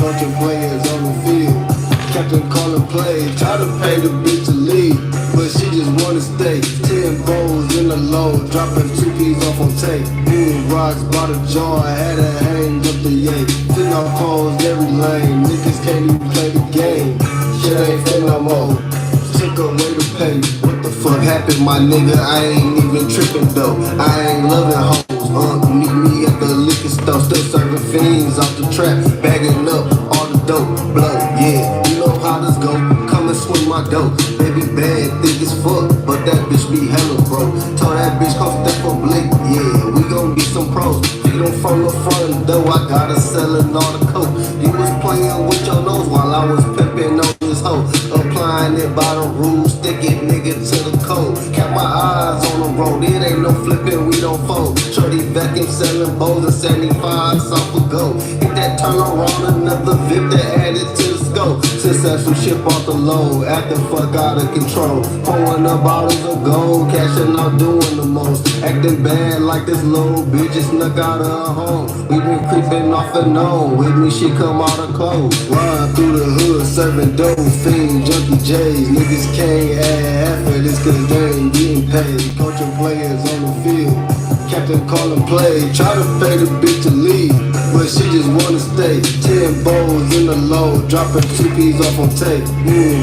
coaching players on the field. Captain calling plays, try to pay the bitch to leave, but she just wanna stay. 10 bowls in the low, dropping 2 keys off on tape. Rocks by the jar, had to hang up the yay. Think I posed every lane, niggas can't even play the game. Shit ain't fit no more, took away the pay. What the fuck happened, my nigga? I ain't even tripping though. I ain't loving hoes. Meet me at the liquor store, still serving fiends off the trap, bagging up all the dope. Blow, yeah, you know how this go. Come and swing my dope. Baby bad, thick as fuck, but that bitch be hella broke. Told that bitch come step for Blake, yeah, we gon' be some pros. Feed them from the front though, I gotta sellin' all the coke. You was playing with your nose while I was pimpin' on this hoe. Applying it by the rules, stick it nigga to the code. Kept my eyes on the road, it ain't no flipping, we don't fold. Shorty vacuum selling bowls and 75 off a go. Hit that turn around, another VIP to add it to the scope. Since that some shit off the load, acting fuck out of control. Pouring up bottles of gold, cashing out doing the most. Acting bad like this little bitch just snuck out of her home. We been creeping off and on, with me she come out of clothes. Ride through the hood, serving dope, fiend, junkie J's. Niggas can't add half of this cause they ain't getting paid. Coaching players on the field, captain calling play, try to pay the bitch to leave, but she just wanna stay. 10 bowls in the low, dropping 2 keys off on tape.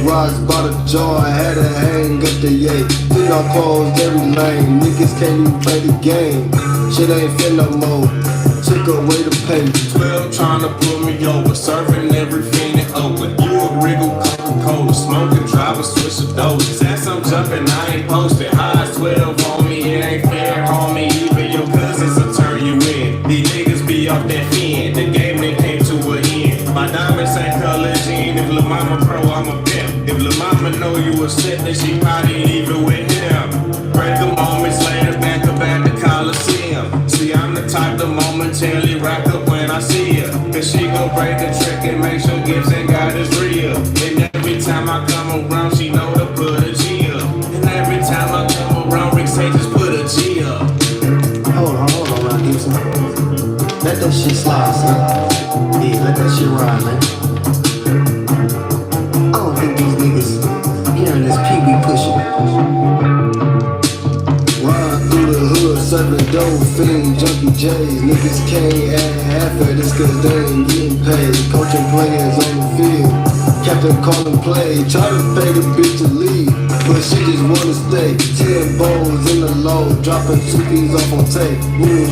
Rocks by the jar, had to hang up the yay. Think I closed every lane, niggas can't even play the game. Shit ain't fit no more, took away the pay. 12 trying to pull me over, serving every fiend in Oakland. You a wriggle, Coca-Cola, smoking, driving, switch the doses. As I'm jumping, I ain't posted. High 12 on me, it ain't fair, homie. Even your cousins will turn you in. These niggas be off that fin, the game they came to an end. My diamonds ain't color jean, if lil' mama pro, I'm a pimp. If lil' mama know you a sip, then she probably leave it with him. Break the moments later, back up at the Coliseum. See, I'm the type to momentarily rack up when I see her. Cause she gon' break the trick and make sure Gibson got is real. And every time I come around, she know to put a G up. And every time I come around, Rick say just put a G up. Hold on, now, Gibson. Let that shit slide, son. Yeah, let that shit ride, man. I don't think these niggas hearing this PB pushing. Ride through the hood, serving dope, fiend, junkie J's. Niggas can't add half of this cause they ain't getting paid. Coaching players on the field, captain calling play, try to pay the bitch to leave, but she just wanna stay. 10 bowls in the low, dropping 2 keys off on tape.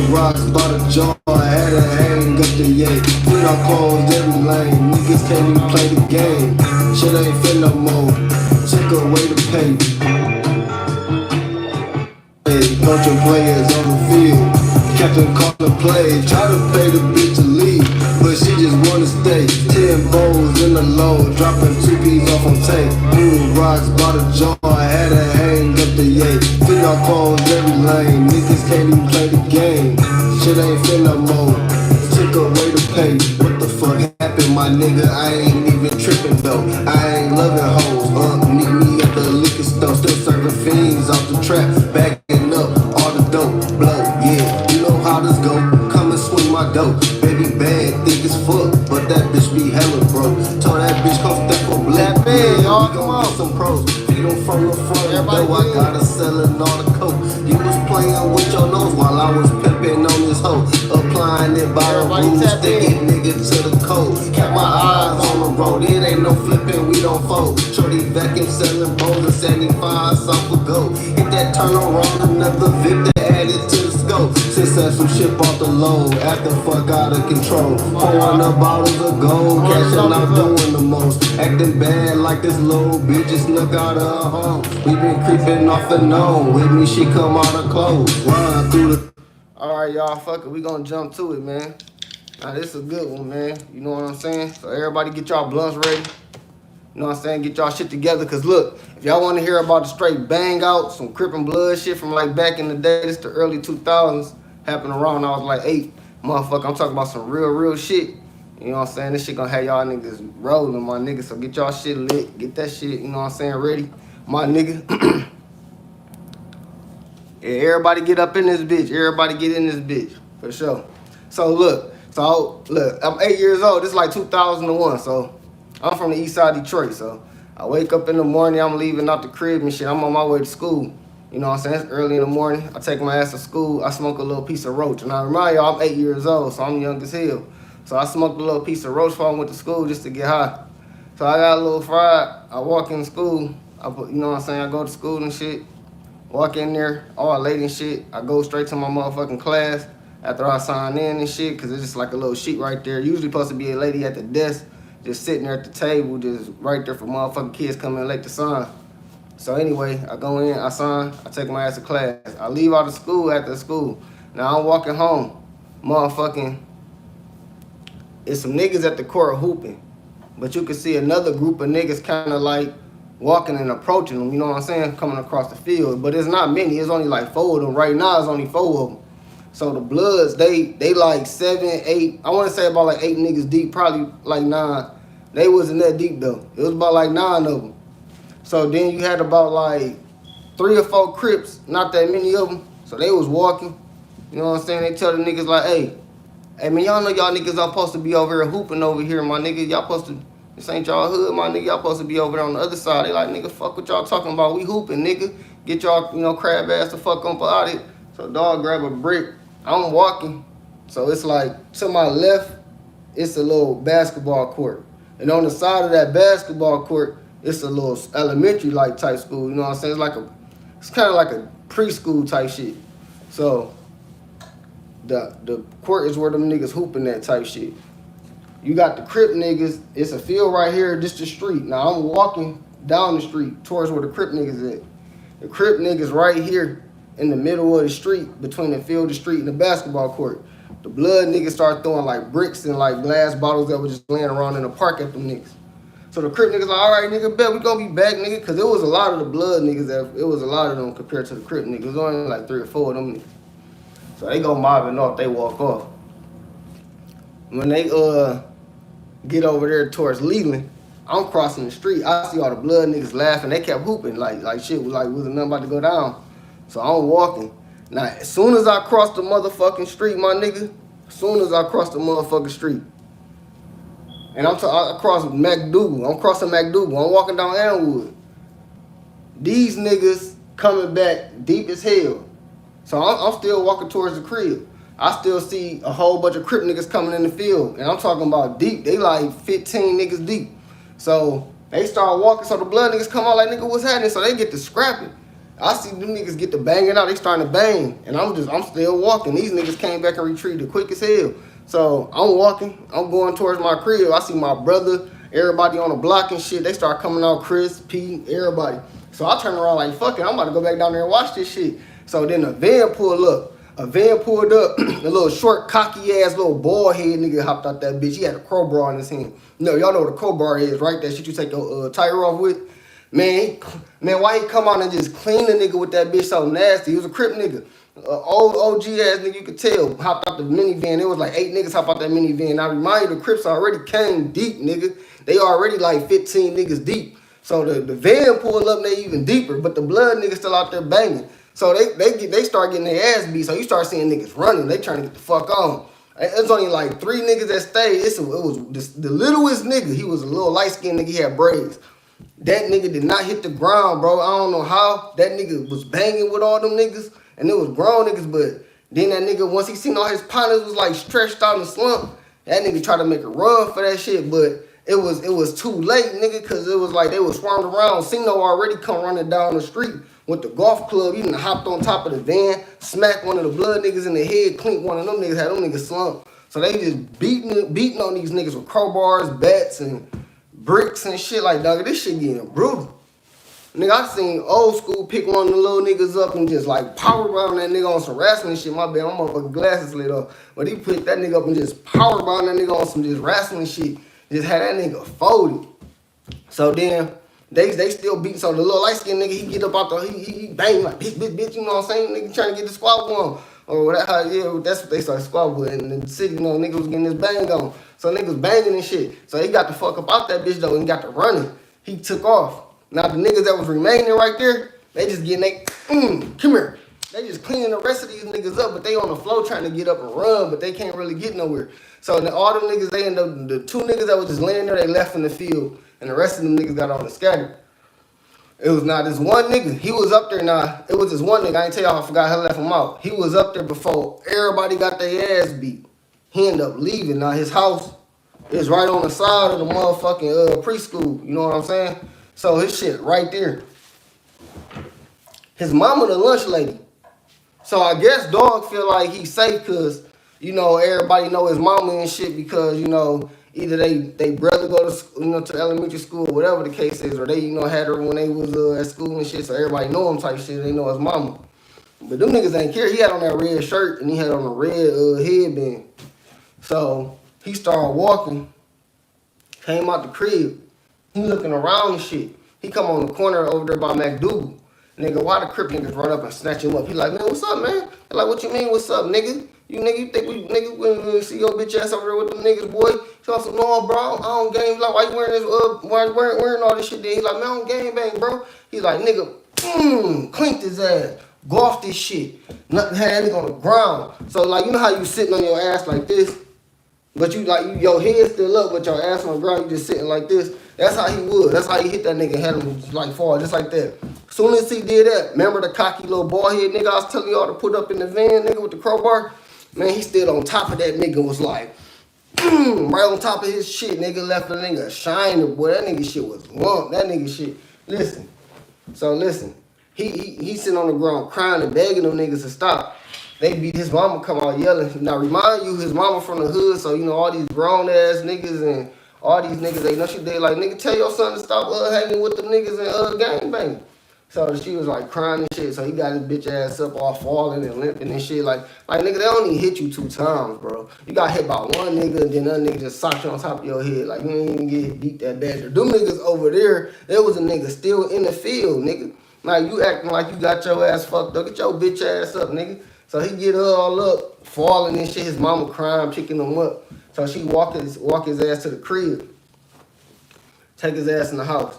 Rocks by the jar, had to hang up the yay. Think I closed every lane, niggas can't even play the game. Shit ain't fit no more, took away the pay. Coaching players on the field, captain calling play, try to pay the bitch to leave, but she just wanna stay. 10 bowls in the low, dropping 2 keys off on tape. Rocks by the jar, had to hang up the yay. Think I closed every lane, niggas can't even play the game. Shit ain't fit no more, took away the pay. What the fuck happened, my nigga? I ain't even tripping though. I ain't loving hoes. Meet me at the liquor store, still serving fiends off the trap, bagging up all the dope. Blow, yeah, you know how this go. Come and swing my dope. Baby bad, thick as fuck, but that bitch be hella broke. Told that bitch come step for black man, y'all come on. Some pros, feed them from the front though, I gotta sellin' all the coke. You was playing with your nose while I was pimpin' on this hoe. Applying it by the rules, stick it nigga to the code. Kept my eyes on the road, it ain't no flipping, we don't fold. Shorty vacuum selling bowls and 75 off a go. Hit that turn around, another VIP to add it to the scope. Since that some shit off the load, acting fuck out of control. Pouring up bottles of gold, cashing out doing the most. Acting bad like this little bitch just snuck out of her home. We been creeping off and on, with me she come out of clothes. Run through the... Alright y'all, fuck it, we gonna jump to it, man. Now this is a good one, man. You know what I'm saying? So everybody get y'all blunts ready. You know what I'm saying? Get y'all shit together. Cause look, if y'all want to hear about the straight bang out, some Crip and blood shit from like back in the day, this the early 2000s, happened around when I was like 8. Motherfucker, I'm talking about some real shit. You know what I'm saying? This shit gonna have y'all niggas rolling, my nigga. So get y'all shit lit. Get that shit, you know what I'm saying, ready. My nigga. Yeah, everybody get up in this bitch. Everybody get in this bitch. For sure. So look. So look, I'm 8 years old. This is like 2001. So I'm from the east side of Detroit. So I wake up in the morning. I'm leaving out the crib and shit. I'm on my way to school. You know what I'm saying? It's early in the morning. I take my ass to school. I smoke a little piece of roach. And I remind y'all, I'm 8 years old, so I'm young as hell. So I smoked a little piece of roach before I went to school just to get high. So I got a little fried. I walk in school. You know what I'm saying? I go to school and shit. Walk in there, all late and shit. I go straight to my motherfucking class after I sign in and shit, because it's just like a little sheet right there. Usually supposed to be a lady at the desk, just sitting there at the table, just right there for motherfucking kids coming in late to sign. So anyway, I go in, I sign, I take my ass to class. I leave out of school after school. Now I'm walking home. Motherfucking, it's some niggas at the court hooping. But you can see another group of niggas kind of like walking and approaching them, you know what I'm saying, coming across the field. But it's not many, it's only like 4 of them. Right now, it's only 4 of them. So the Bloods, they like 7, 8, I want to say about like 8 niggas deep, probably like 9. They wasn't that deep though. It was about like 9 of them. So then you had about like 3 or 4 Crips, not that many of them. So they was walking, you know what I'm saying? They tell the niggas like, hey man, y'all know y'all niggas are supposed to be over here hooping over here, my nigga. Y'all supposed to, this ain't y'all hood, my nigga. Y'all supposed to be over there on the other side. They like, nigga, fuck what y'all talking about. We hooping, nigga. Get y'all, you know, crab ass the fuck up out it. So dog grab a brick. I'm walking. So it's like, to my left, it's a little basketball court. And on the side of that basketball court, it's a little elementary like type school. You know what I'm saying? It's kind of like a preschool type shit. So the court is where them niggas hooping that type shit. You got the Crip niggas. It's a field right here. This the street. Now I'm walking down the street towards where the Crip niggas at. The Crip niggas right here in the middle of the street, between the field, the street, and the basketball court. The Blood niggas start throwing like bricks and like glass bottles that were just laying around in the park at them niggas. So the Crip niggas like, all right, nigga, bet we gonna be back, nigga, because it was a lot of the Blood niggas. It was a lot of them compared to the Crip niggas. It was only like 3 or 4 of them niggas. So they go mobbing off, they walk off. When they get over there towards Leland, I'm crossing the street. I see all the Blood niggas laughing. They kept hooping like shit was like wasn't nothing about to go down. So I'm walking. Now as soon as I cross the motherfucking street, my nigga, as soon as I cross the motherfucking street, and I cross McDougal. I'm crossing McDougal. I'm walking down Elmwood. These niggas coming back deep as hell. So I'm still walking towards the crib. I still see a whole bunch of Crip niggas coming in the field. And I'm talking about deep. They like 15 niggas deep. So they start walking. So the Blood niggas come out like, nigga, what's happening? So they get to scrapping. I see them niggas get to banging out. They starting to bang. And I'm still walking. These niggas came back and retreated quick as hell. So I'm walking. I'm going towards my crib. I see my brother, everybody on the block and shit. They start coming out, Chris, P, everybody. So I turn around like, fuck it. I'm about to go back down there and watch this shit. So then a van pulled up. A van pulled up. A little short, cocky-ass, little bald head nigga hopped out that bitch. He had a crowbar in his hand. You know, y'all know what a crowbar is, right? That shit you take your tire off with. Man, why he come out and just clean the nigga with that bitch so nasty? He was a Crip nigga. Old OG-ass nigga, you could tell. Hopped out the minivan. It was like 8 niggas hop out that minivan. I remind you, the Crips already came deep, nigga. They already like 15 niggas deep. So the van pulled up and they even deeper. But the Blood niggas still out there banging. So they start getting their ass beat. So you start seeing niggas running. They trying to get the fuck on. It's only like 3 niggas that stayed. It was the littlest nigga. He was a little light-skinned nigga. He had braids. That nigga did not hit the ground, bro. I don't know how. That nigga was banging with all them niggas. And it was grown niggas. But then that nigga, once he seen all his partners was like stretched out and slumped, that nigga tried to make a run for that shit. But it was too late, nigga, because it was like they was swarmed around. Sino already come running down the street with the golf club. He done hopped on top of the van, smacked one of the Blood niggas in the head, clinked one of them niggas, had them niggas slumped. So they just beating on these niggas with crowbars, bats, and bricks and shit. Like, dog, this shit getting brutal. Nigga, I seen old school pick one of the little niggas up and just like power bomb that nigga on some wrestling shit. My bad, my motherfucking glasses lit up. But he picked that nigga up and just power bomb that nigga on some just wrestling shit. Just had that nigga folded. So then they still beat. So the little light skinned nigga, he get up out the, he bang like bitch, you know what I'm saying? Nigga trying to get the squad on. Or whatever, yeah, that's what they started squad with. And in the city, you know, niggas was getting this bang on. So niggas banging and shit. So he got the fuck up out that bitch though and got to running. He took off. Now the niggas that was remaining right there, they just getting they, come here. They just cleaning the rest of these niggas up, but they on the floor trying to get up and run, but they can't really get nowhere. So then all them niggas, they end up, the two niggas that was just laying there, they left in the field, and the rest of them niggas got on the scattered. It was not this one nigga. He was up there now. It was this one nigga. I ain't tell y'all, I forgot how I left him out. He was up there before everybody got their ass beat. He ended up leaving. Now his house is right on the side of the motherfucking preschool. You know what I'm saying? So his shit right there. His mama the lunch lady. So I guess dog feel like he's safe because, you know, everybody know his mama and shit because, you know, either they brother go to school, you know, to elementary school, whatever the case is, or they, you know, had her when they was at school and shit, so everybody know him type shit. They know his mama. But them niggas ain't care. He had on that red shirt and he had on a red headband. So he started walking, came out the crib. He looking around and shit. He come on the corner over there by McDougal. Nigga, why the Crip niggas run up and snatch him up? He like, man, what's up, man? They like, what you mean, what's up, nigga? You think we nigga see your bitch ass over there with them niggas, boy? He also, no, bro, I don't game. Like, why you wearing this? Why you wearing all this shit? Then he like, man, I don't game bang, bro. He like, nigga, clinked his ass, golfed this shit, nothing had that nigga on the ground. So like, you know how you sitting on your ass like this, but you like your head still up, but your ass on the ground, you just sitting like this. That's how he would. That's how he hit that nigga, had him like fall, just like that. Soon as he did that, remember the cocky little bald head nigga I was telling y'all to put up in the van, nigga, with the crowbar? Man, he stood on top of that nigga, was like, right on top of his shit, nigga, left the nigga shining, boy. That nigga shit was lump. That nigga shit. Listen. So listen, he sitting on the ground crying and begging them niggas to stop. They beat his mama, come out yelling. Now remind you, his mama from the hood, so you know all these grown ass niggas and all these niggas, they know shit. They like, nigga, tell your son to stop hanging with the niggas and gang banging. So she was like crying and shit. So he got his bitch ass up all falling and limping and shit. Like nigga, they only hit you 2 times, bro. You got hit by one nigga and then that nigga just socked you on top of your head. Like you ain't even get beat that bad. Them niggas over there, there was a nigga still in the field, nigga. Like you acting like you got your ass fucked up. Get your bitch ass up, nigga. So he get her all up, falling and shit. His mama crying, picking him up. So she walk his ass to the crib. Take his ass in the house.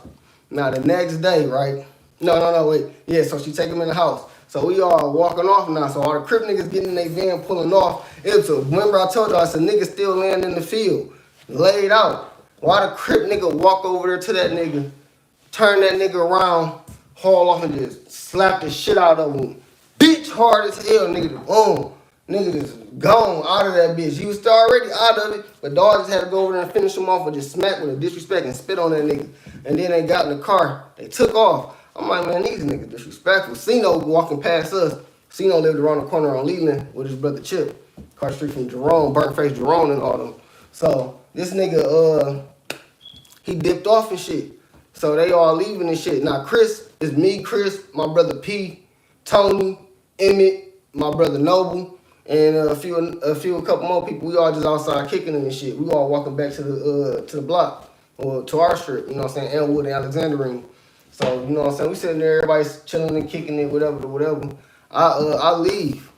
Now the next day, right? No, wait. Yeah, so she take him in the house. So we all walking off now. So all the Crip niggas getting in their van, pulling off. Remember I told y'all, it's a nigga still laying in the field, laid out. Why the Crip nigga walk over there to that nigga, turn that nigga around, haul off and just slap the shit out of him. Bitch hard as hell, nigga. Boom. Nigga just gone out of that bitch. He was still already out of it, but dog just had to go over there and finish him off with just smack with a disrespect and spit on that nigga. And then they got in the car. They took off. I'm like, man, these niggas disrespectful. Cino walking past us. Cino lived around the corner on Leland with his brother Chip. Car street from Jerome, burnt face Jerome and all them. So this nigga, he dipped off and shit. So they all leaving and shit. Now Chris is me, Chris, my brother P, Tony, Emmett, my brother Noble, and a couple more people. We all just outside kicking them and shit. We all walking back to the block or to our strip. You know what I'm saying? Elmwood and Alexandrine. So you know what I'm saying? We sitting there, everybody's chilling and kicking it, whatever. I leave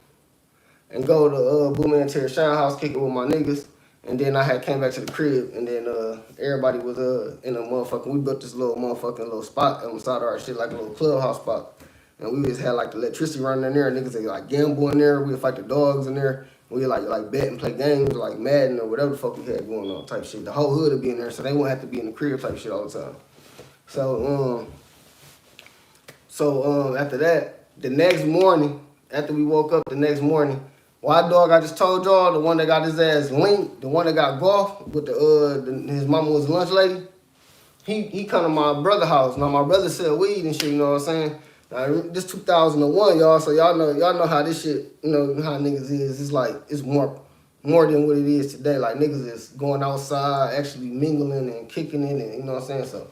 and go to Boomer and Terry Shine house, kicking with my niggas. And then I had came back to the crib, and then everybody was in a motherfucking. We built this little spot on the side of our shit, like a little clubhouse spot. And we just had like the electricity running in there, and niggas like gamble in there. We would fight the dogs in there. We would like bet and play games like Madden or whatever the fuck we had going on type shit. The whole hood would be in there, so they wouldn't have to be in the crib type shit all the time. So after that, the next morning, after we woke up the next morning, why dog I just told y'all, the one that got his ass linked, the one that got golf with his mama was a lunch lady, he come to my brother's house. Now my brother sell weed and shit, you know what I'm saying? Now, this 2001, y'all, so y'all know how this shit, you know, how niggas is. It's like, it's more than what it is today. Like, niggas is going outside, actually mingling and kicking it, and you know what I'm saying? So,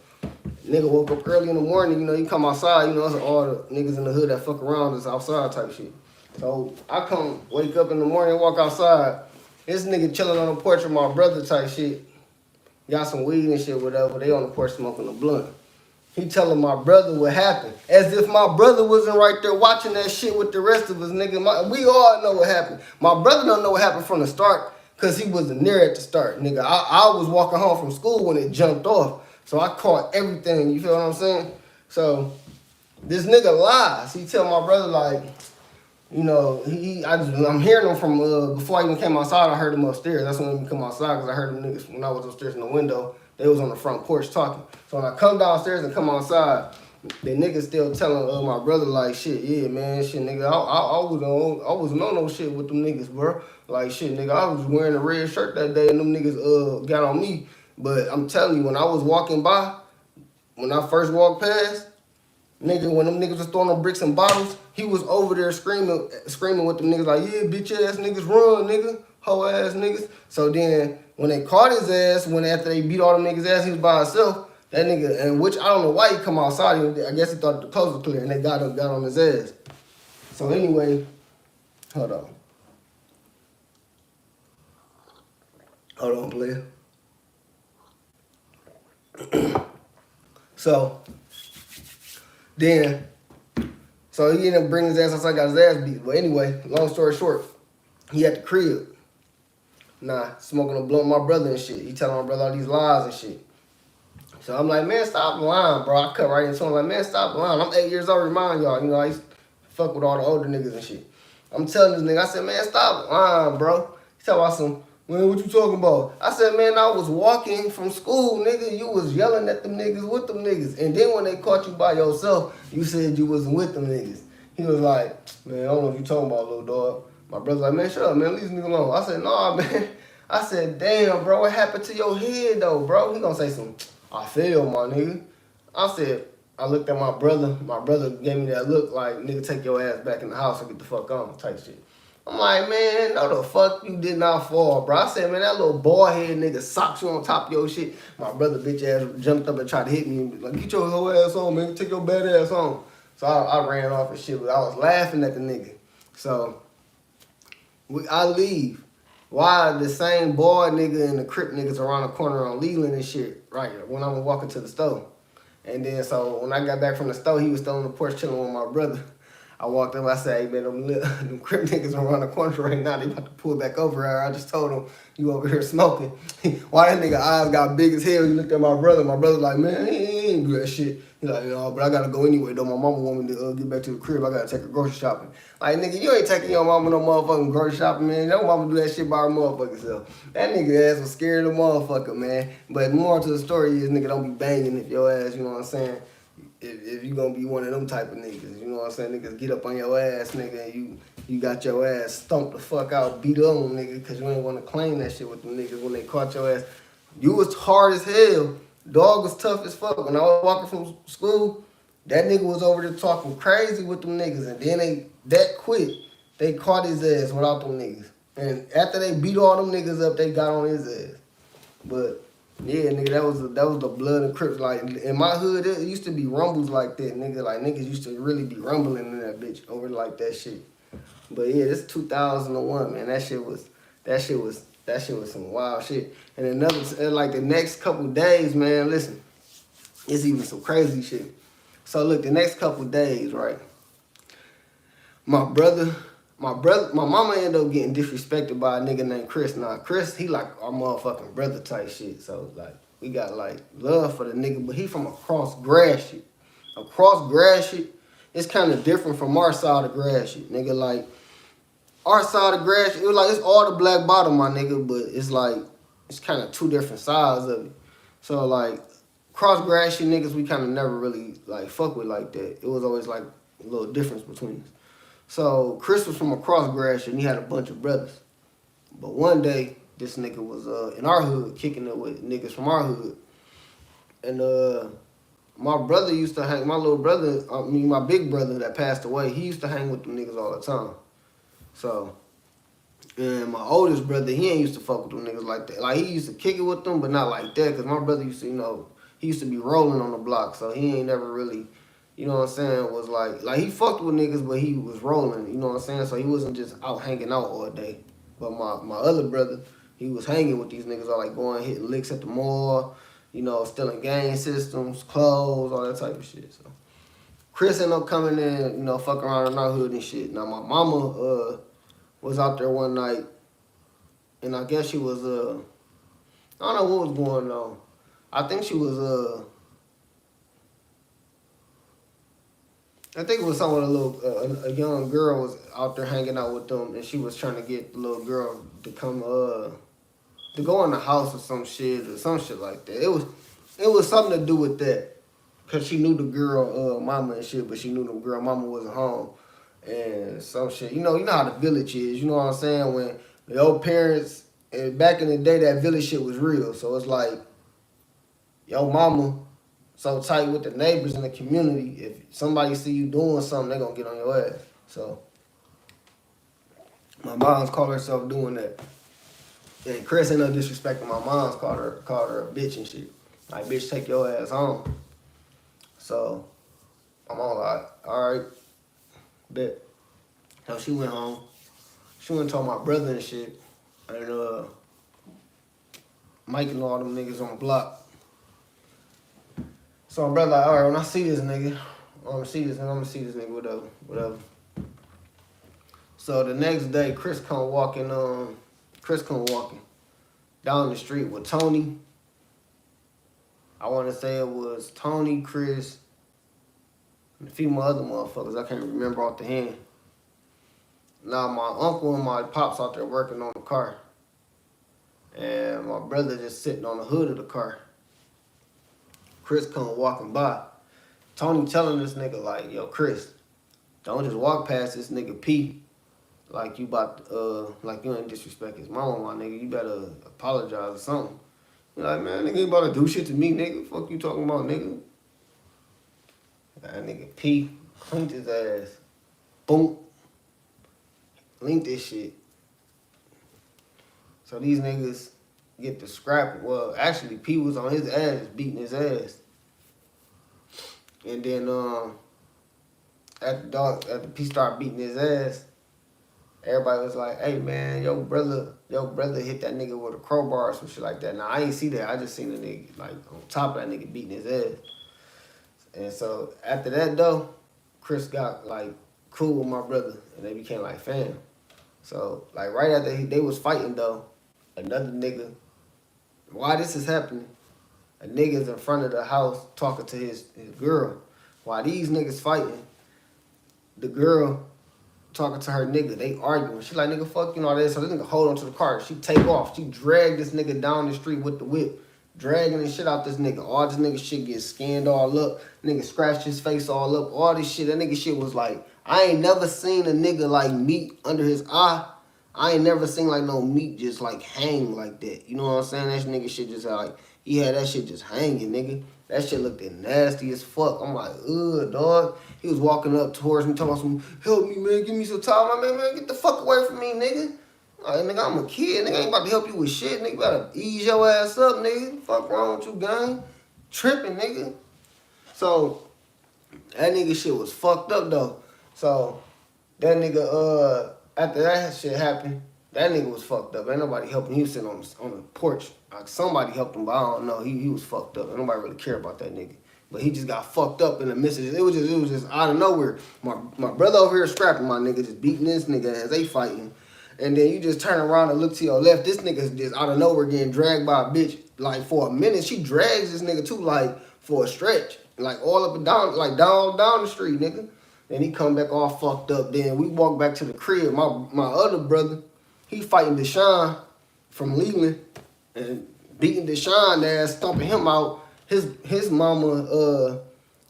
nigga woke up early in the morning, you know, you come outside, you know, it's all the niggas in the hood that fuck around is outside type shit. So, I come, wake up in the morning, walk outside, this nigga chilling on the porch with my brother type shit. Got some weed and shit, whatever. They on the porch smoking a blunt. He telling my brother what happened. As if my brother wasn't right there watching that shit with the rest of us, nigga. We all know what happened. My brother don't know what happened from the start because he wasn't there at the start, nigga. I was walking home from school when it jumped off. So I caught everything, you feel what I'm saying? So this nigga lies. He tell my brother like, You know, I'm hearing them from before I even came outside. I heard them upstairs. That's when we come outside because I heard them niggas when I was upstairs in the window. They was on the front porch talking. So when I come downstairs and come outside, the niggas still telling my brother like shit. Yeah, man, shit, nigga. I wasn't on no shit with them niggas, bro. Like shit, nigga. I was wearing a red shirt that day and them niggas got on me. But I'm telling you, when I was walking by, when I first walked past. Nigga, when them niggas was throwing them bricks and bottles, he was over there screaming with them niggas like, yeah, bitch ass niggas, run, nigga, hoe ass niggas. So then, when they caught his ass, after they beat all them niggas ass, he was by himself. That nigga, and which I don't know why he come outside. I guess he thought the coast was clear, and they got on his ass. So anyway, hold on, player. So he ended up bringing his ass outside, got his ass beat. But anyway, long story short, he at the crib. Smoking a blunt with my brother and shit. He telling my brother all these lies and shit. So I'm like, man, stop lying, bro. I cut right into him like, man, stop lying. I'm 8 years old, remind y'all. You know, I used to fuck with all the older niggas and shit. I'm telling this nigga, I said, man, stop lying, bro. He talking about some, man, what you talking about? I said, man, I was walking from school, nigga. You was yelling at them niggas with them niggas. And then when they caught you by yourself, you said you wasn't with them niggas. He was like, man, I don't know what you talking about, little dog. My brother's like, man, shut up, man. Leave this nigga alone. I said, nah, man. I said, damn, bro, what happened to your head, though, bro? He gonna say some, I feel, my nigga. I said, I looked at my brother. My brother gave me that look like, nigga, take your ass back in the house and get the fuck on type shit. I'm like, man, no the fuck you did not fall, bro. I said, man, that little bald head nigga socks you on top of your shit. My brother bitch ass jumped up and tried to hit me and be like, get your whole ass on, man. Take your bad ass on. So I ran off and shit, but I was laughing at the nigga. So I leave. Why the same boy nigga and the Crip niggas around the corner on Leland and shit, right, when I was walking to the store. And then so when I got back from the store, he was still on the porch chilling with my brother. I walked up, I said, hey, man, them Crip niggas around the corner right now, they about to pull back over here. I just told him, you over here smoking. Why that nigga eyes got big as hell, he looked at my brother. My brother like, man, he ain't do that shit. He's like, no, but I gotta go anyway, though. My mama want me to get back to the crib. I gotta take her grocery shopping. Like, nigga, you ain't taking your mama no motherfucking grocery shopping, man. Your mama do that shit by her motherfucking self. That nigga ass was scared of the motherfucker, man. But more to the story is, nigga, don't be banging if your ass, you know what I'm saying? If you gonna be one of them type of niggas, you know what I'm saying? Niggas get up on your ass, nigga, and you got your ass stumped the fuck out, beat on, nigga, because you ain't want to claim that shit with them niggas when they caught your ass. You was hard as hell. Dog was tough as fuck. When I was walking from school, that nigga was over there talking crazy with them niggas, and then they caught his ass without them niggas. And after they beat all them niggas up, they got on his ass. But yeah, nigga, that was the blood and Crips. Like in my hood, it used to be rumbles like that, nigga. Like niggas used to really be rumbling in that bitch over like that shit. But yeah, this 2001, man. That shit was some wild shit. And another, like the next couple days, man. Listen, it's even some crazy shit. So look, the next couple days, right? My mama ended up getting disrespected by a nigga named Chris. Now, Chris, he like our motherfucking brother type shit. So, like, we got, like, love for the nigga, but he from across grass shit. Across grass shit, it's kind of different from our side of grass shit, nigga. Like, our side of grass shit, it was like, it's all the black bottom, my nigga, but it's like, it's kind of two different sides of it. So, like, cross grass shit niggas, we kind of never really, like, fuck with like that. It was always, like, a little difference between us. So Chris was from across grass and he had a bunch of brothers. But one day, this nigga was in our hood kicking it with niggas from our hood. And my brother used to hang, my little brother, my big brother that passed away, he used to hang with them niggas all the time. So, and my oldest brother, he ain't used to fuck with them niggas like that. Like, he used to kick it with them, but not like that, because my brother used to, you know, he used to be rolling on the block, so he ain't never really, you know what I'm saying, was like he fucked with niggas, but he was rolling, you know what I'm saying? So he wasn't just out hanging out all day. But my other brother, he was hanging with these niggas, all like going hitting licks at the mall, you know, stealing gang systems, clothes, all that type of shit. So Chris ended up coming in, you know, fucking around in our hood and shit. Now my mama was out there one night, and I guess she was I don't know what was going on. I think she was I think it was someone a young girl was out there hanging out with them, and she was trying to get the little girl to come to go in the house or some shit like that. It was something to do with that, cause she knew the girl mama and shit, but she knew the girl mama wasn't home and some shit. You know how the village is. You know what I'm saying? When the old parents and back in the day, that village shit was real. So it's like, yo mama so tight with the neighbors in the community. If somebody see you doing something, they gonna get on your ass. So my mom's called herself doing that. And Chris ain't no disrespecting my mom's called her a bitch and shit. Like, bitch, take your ass home. So I'm all like, all right, bet. So she went home. She went and told my brother and shit. And Mike and all them niggas on the block. So my brother like, all right, when I see this nigga, I'm gonna see this nigga, whatever. So the next day, Chris come walking down the street with Tony. I want to say it was Tony, Chris, and a few more other motherfuckers. I can't remember off the hand. Now my uncle and my pops out there working on the car. And my brother just sitting on the hood of the car. Chris come walking by. Tony telling this nigga like, yo, Chris, don't just walk past this nigga P like you about like you ain't disrespect his mama, my nigga. You better apologize or something. You like, man, nigga ain't about to do shit to me, nigga. Fuck you talking about, nigga. That nigga P clinked his ass. Boom. Linked this shit. So these niggas get to scrapping. Well, actually, P was on his ass, beating his ass. And then after P started beating his ass, everybody was like, hey man, your brother hit that nigga with a crowbar or some shit like that. Now I ain't see that. I just seen the nigga like on top of that nigga beating his ass. And so after that though, Chris got like cool with my brother and they became like fam. So like right after they was fighting though, another nigga, why this is happening, a nigga's in front of the house talking to his girl. While these niggas fighting, the girl talking to her nigga, they arguing. She like, nigga, fuck you and all that. So this nigga hold on to the car. She take off. She drag this nigga down the street with the whip. Dragging the shit out this nigga. All this nigga shit get skinned all up. Nigga scratched his face all up. All this shit. That nigga shit was like, I ain't never seen a nigga like meat under his eye. I ain't never seen like no meat just like hang like that. You know what I'm saying? That nigga shit just like, he had that shit just hanging, nigga. That shit looked nasty as fuck. I'm like, ugh, dog. He was walking up towards me, talking about some, help me, man, give me some time. I'm like, man, get the fuck away from me, nigga. Like, nigga, I'm a kid. Nigga, I ain't about to help you with shit. Nigga, you better ease your ass up, nigga. Fuck wrong with you, gang? Tripping, nigga. So, that nigga shit was fucked up, though. So, that nigga, after that shit happened, that nigga was fucked up. Ain't nobody helping. He was sitting on the porch. Like, somebody helped him, but I don't know. He was fucked up. Ain't nobody really care about that nigga. But he just got fucked up in the midst of it. It was just out of nowhere. My brother over here scrapping my nigga, just beating this nigga as they fighting. And then you just turn around and look to your left. This nigga's just out of nowhere getting dragged by a bitch. Like, for a minute, she drags this nigga, too, like, for a stretch. Like, all up and down, like, down the street, nigga. Then he come back all fucked up. Then we walk back to the crib. My other brother, he fighting Deshaun from Leland and beating Deshaun ass, stomping him out. His mama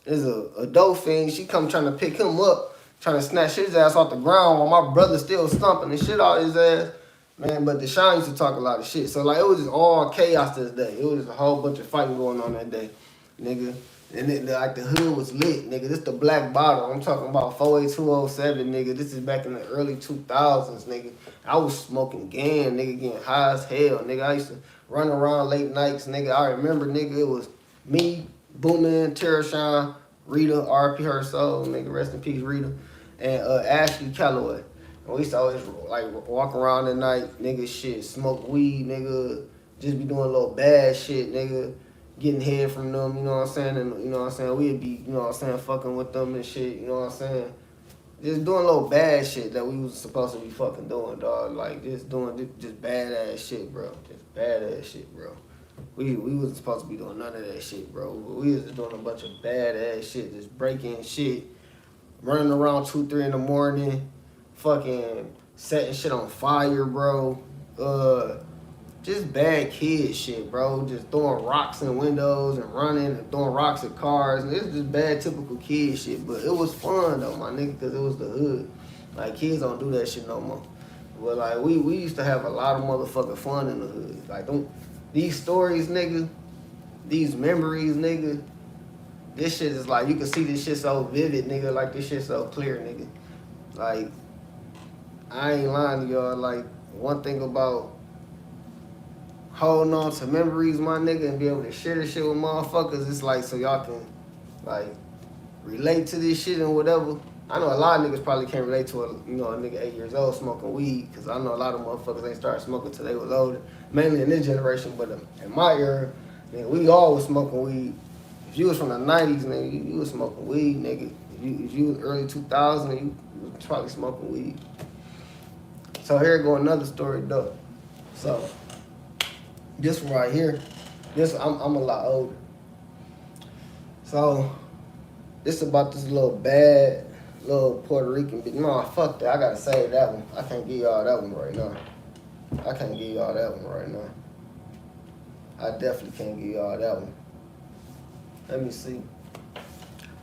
is a dope fiend. She come trying to pick him up, trying to snatch his ass off the ground while my brother still stomping the shit out his ass. Man, but Deshaun used to talk a lot of shit. So, like, it was just all chaos this day. It was just a whole bunch of fighting going on that day, nigga. And it, like, the hood was lit, nigga. This the Black Bottle. I'm talking about 48207, nigga. This is back in the early 2000s, nigga. I was smoking gan, nigga, getting high as hell, nigga. I used to run around late nights, nigga. I remember, nigga, it was me, Boomin, Terrashine, Rita, RP her soul, nigga, rest in peace, Rita, and Ashley Calloway. And we used to always, like, walk around at night, nigga, shit, smoke weed, nigga, just be doing a little bad shit, nigga. Getting head from them, you know what I'm saying? And, you know what I'm saying? We'd be, you know what I'm saying, fucking with them and shit, you know what I'm saying? Just doing a little bad shit that we was supposed to be fucking doing, dog. Like, just doing just badass shit, bro. Just badass shit, bro. We wasn't supposed to be doing none of that shit, bro. We was just doing a bunch of badass shit, just breaking shit, running around 2, 3 in the morning, fucking setting shit on fire, bro. Just bad kid shit, bro. Just throwing rocks in windows and running and throwing rocks at cars. And it's just bad, typical kid shit. But it was fun, though, my nigga, because it was the hood. Like, kids don't do that shit no more. But, like, we used to have a lot of motherfucking fun in the hood. Like, these stories, nigga, these memories, nigga, this shit is like, you can see this shit so vivid, nigga. Like, this shit so clear, nigga. Like, I ain't lying to y'all. Like, one thing about holding on to memories, my nigga, and be able to share this shit with motherfuckers, it's like so y'all can, like, relate to this shit and whatever. I know a lot of niggas probably can't relate to a nigga 8 years old smoking weed, because I know a lot of motherfuckers ain't started smoking till they was older, mainly in this generation. But in my era, man, we all was smoking weed. If you was from the 90s, nigga, you was smoking weed, nigga. If you was early 2000s, you was probably smoking weed. So here go another story, though. So this one right here, I'm a lot older. So this about this little Puerto Rican bitch. No, fuck that. I gotta save that one. I can't give y'all that one right now. I definitely can't give y'all that one. Let me see.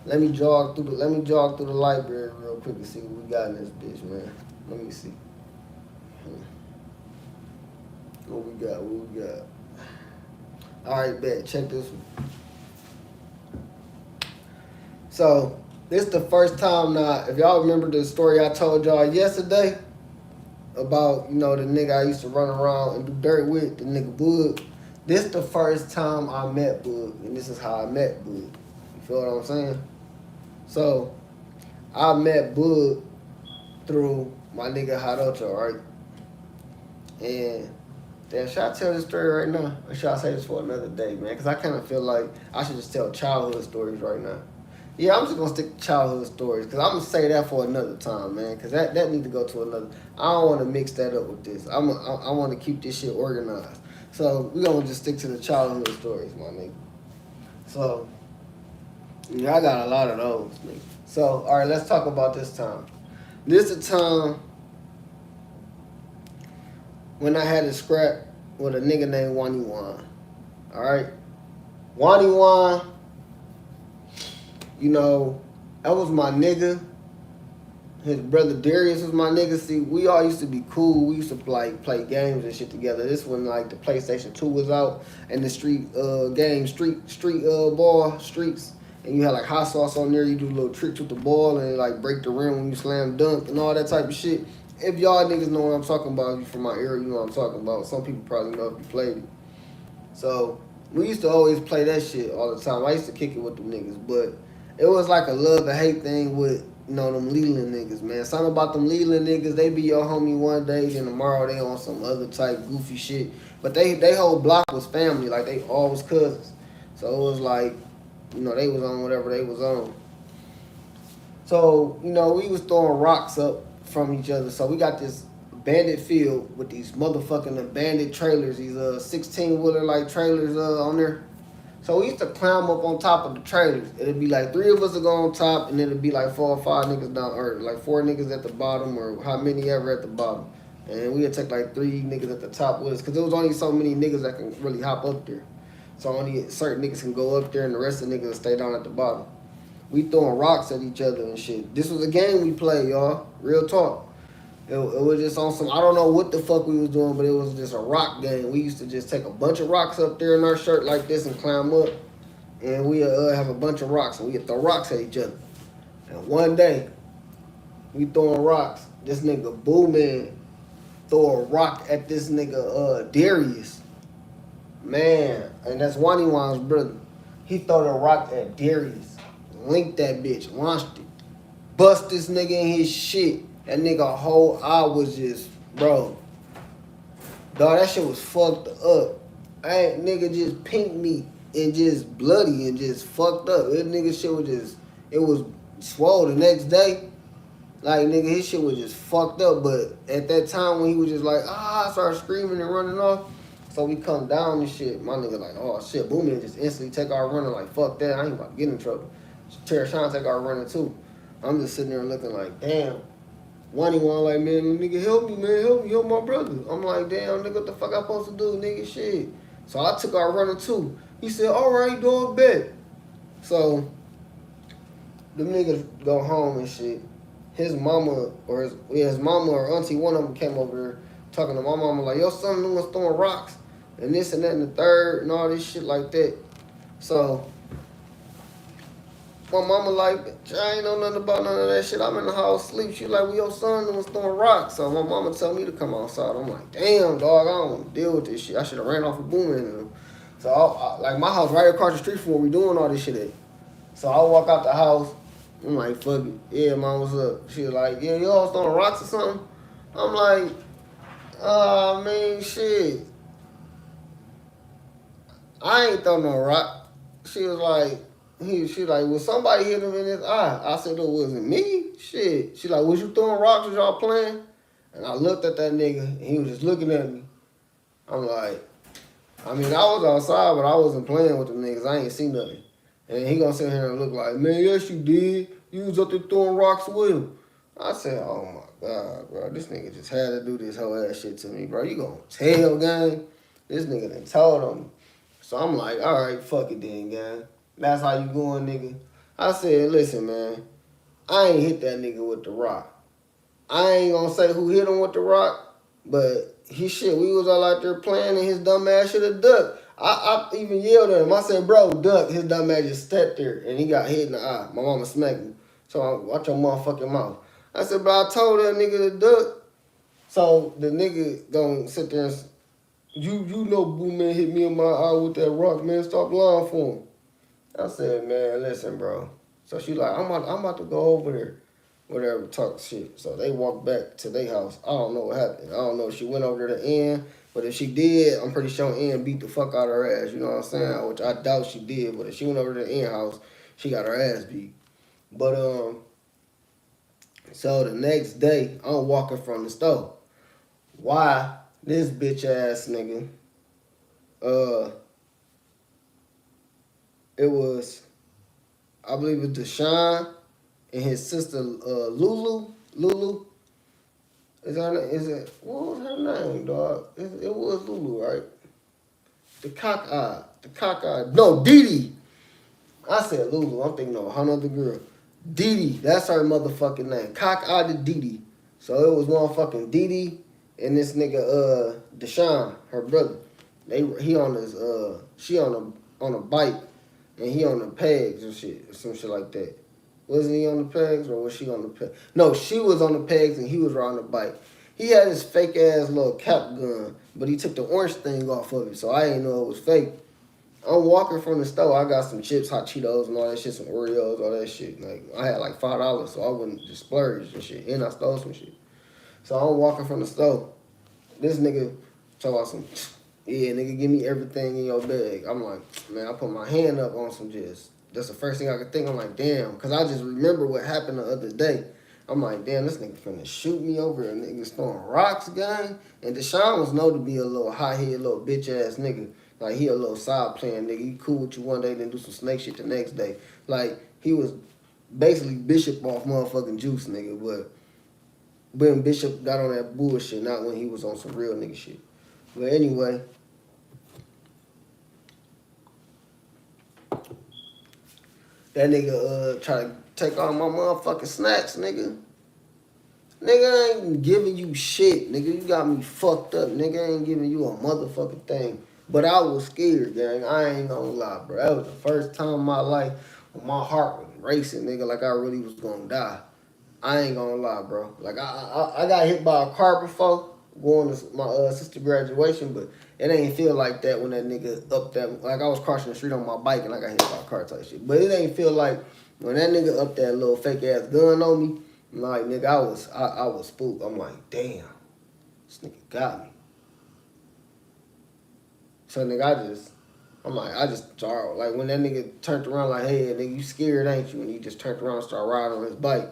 Let me jog through the library real quick and see what we got in this bitch, man. Let me see. What we got? Alright, bet. Check this one. So, this the first time now, if y'all remember the story I told y'all yesterday about, the nigga I used to run around and do dirt with, the nigga Bug. This the first time I met Bug, and this is how I met Bug. You feel what I'm saying? So, I met Bug through my nigga Hot Ocho, right? And damn, should I tell this story right now? Or should I say this for another day, man? Because I kind of feel like I should just tell childhood stories right now. Yeah, I'm just going to stick to childhood stories because I'm going to say that for another time, man. Because that needs to go to another. I don't want to mix that up with this. I want to keep this shit organized. So we're going to just stick to the childhood stories, my nigga. So, yeah, I got a lot of those, nigga. So, all right, let's talk about this time. This is a time when I had a scrap with a nigga named Wani Wan. Alright? Wani Wan, that was my nigga. His brother Darius was my nigga. See, we all used to be cool. We used to play games and shit together. This when like the PlayStation 2 was out and the street ball streets. And you had like hot sauce on there. You do little tricks with the ball and like break the rim when you slam dunk and all that type of shit. If y'all niggas know what I'm talking about, if you from my area, you know what I'm talking about. Some people probably know if you played it. So, we used to always play that shit all the time. I used to kick it with them niggas, but it was like a love and hate thing with, them Leland niggas, man. Something about them Leland niggas, they be your homie one day, then tomorrow they on some other type goofy shit. But they whole block was family, like they all was cousins. So it was like, they was on whatever they was on. So, we was throwing rocks up from each other. So we got this bandit field with these motherfucking abandoned trailers, these 16-wheeler like trailers on there. So we used to climb up on top of the trailers. It'd be like 3 of us would go on top, and then it'd be like 4 or 5 niggas down, or like 4 niggas at the bottom, or how many ever at the bottom. And we'd take like 3 niggas at the top with us, because there was only so many niggas that can really hop up there. So only certain niggas can go up there, and the rest of the niggas will stay down at the bottom. We throwing rocks at each other and shit. This was a game we played, y'all. Real talk. It was just on some, I don't know what the fuck we was doing, but it was just a rock game. We used to just take a bunch of rocks up there in our shirt like this and climb up. And we have a bunch of rocks, and we throw rocks at each other. And one day, we throwing rocks. This nigga Boo Man throw a rock at this nigga Darius. Man, and that's Wani Wan's brother. He throw the rock at Darius. Linked that bitch, launched it. Bust this nigga in his shit. That nigga whole eye was just, bro. Dog, that shit was fucked up. Nigga just pink me and just bloody and just fucked up. That nigga shit was just, it was swole the next day. Like, nigga, his shit was just fucked up. But at that time when he was just like, I started screaming and running off. So we come down and shit. My nigga like, oh shit, Boomin just instantly take our running like, fuck that. I ain't about to get in trouble. Terror Sean take our running too. I'm just sitting there looking like, damn. One like, man, nigga, help me, man, help my brother. I'm like, damn, nigga, what the fuck I supposed to do, nigga, shit. So I took our runner too. He said, all right, dog, bet. So the niggas go home and shit. His mama or his mama or auntie, one of them came over there talking to my mama like, your son was throwing rocks and this and that and the third and all this shit like that. So my mama like, I ain't know nothing about none of that shit. I'm in the house asleep. She like, well, your son was throwing rocks. So my mama told me to come outside. I'm like, damn, dog, I don't want to deal with this shit. I should have ran off a booming in them. So like my house right across the street from where we doing all this shit at. So I walk out the house. I'm like, fuck it. Yeah, mom, what's up? She was like, yeah, you all throwing rocks or something? I'm like, I mean, shit. I ain't throw no rock. She was like, she like, well, somebody hit him in his eye. I said, it wasn't me. Shit. She like, was you throwing rocks? Was y'all playing? And I looked at that nigga, and he was just looking at me. I'm like, I mean, I was outside, but I wasn't playing with the niggas. I ain't seen nothing. And he gonna sit here and look like, man, yes, you did. You was up there throwing rocks with him. I said, oh my God, bro. This nigga just had to do this whole ass shit to me, bro. You gonna tell, gang? This nigga done told on me. So I'm like, all right, fuck it then, gang. That's how you going, nigga. I said, listen, man. I ain't hit that nigga with the rock. I ain't gonna say who hit him with the rock, but he shit, we was all out there playing and his dumb ass should have ducked. I even yelled at him. I said, bro, duck. His dumb ass just stepped there and he got hit in the eye. My mama smacked me. So I watch your motherfucking mouth. I said, but I told that nigga to duck. So the nigga gonna sit there and you know Boo Man hit me in my eye with that rock, man. Stop lying for him. I said, man, listen, bro. So she like, I'm about to go over there. Whatever, talk shit. So they walked back to their house. I don't know what happened. I don't know if she went over to the end, but if she did, I'm pretty sure Ann beat the fuck out of her ass. You know what I'm saying? Which I doubt she did, but if she went over to the Ann house, she got her ass beat. But so the next day, I'm walking from the store. Why this bitch ass nigga? It was, I believe it was Deshaun and his sister Lulu. Lulu. Is it what was her name, dog? It was Lulu, right? The cockeyed. No, Dee Dee. I said Lulu. I'm thinking of another girl. Dee Dee. That's her motherfucking name. Cockeyed Dee Dee. So it was motherfucking Dee Dee and this nigga Deshaun, her brother. He on his she on a bike and he on the pegs and shit, some shit like that. Wasn't he on the pegs or was she on the pegs? No, she was on the pegs and he was riding the bike. He had his fake ass little cap gun, but he took the orange thing off of it, so I didn't know it was fake. I'm walking from the store. I got some chips, hot Cheetos, and all that shit, some Oreos, all that shit. Like I had like $5, so I wouldn't just splurge and shit. And I stole some shit. So I'm walking from the store. This nigga talking about some, yeah, nigga, give me everything in your bag. I'm like, man, I put my hand up on some just. That's the first thing I could think. I'm like, damn, because I just remember what happened the other day. I'm like, damn, this nigga finna shoot me over and niggas throwing rocks, gang. And Deshaun was known to be a little hot-head, little bitch-ass nigga. Like, he a little side playing nigga. He cool with you one day, then do some snake shit the next day. Like, he was basically Bishop off motherfucking juice, nigga. But when Bishop got on that bullshit, not when he was on some real nigga shit. But anyway, that nigga try to take all my motherfucking snacks, nigga. Nigga ain't giving you shit, nigga. You got me fucked up. Nigga ain't giving you a motherfucking thing. But I was scared, gang. I ain't gonna lie, bro. That was the first time in my life when my heart was racing, nigga, like I really was gonna die. I ain't gonna lie, bro. Like, I got hit by a car before going to my sister graduation, but it ain't feel like that when that nigga up that, like I was crossing the street on my bike and I got hit by a car type shit. But it ain't feel like when that nigga up that little fake ass gun on me, like, nigga, I was spooked. I'm like, damn, this nigga got me. So, nigga, I just started, like, when that nigga turned around, like, hey, nigga, you scared, ain't you? And he just turned around and started riding on his bike.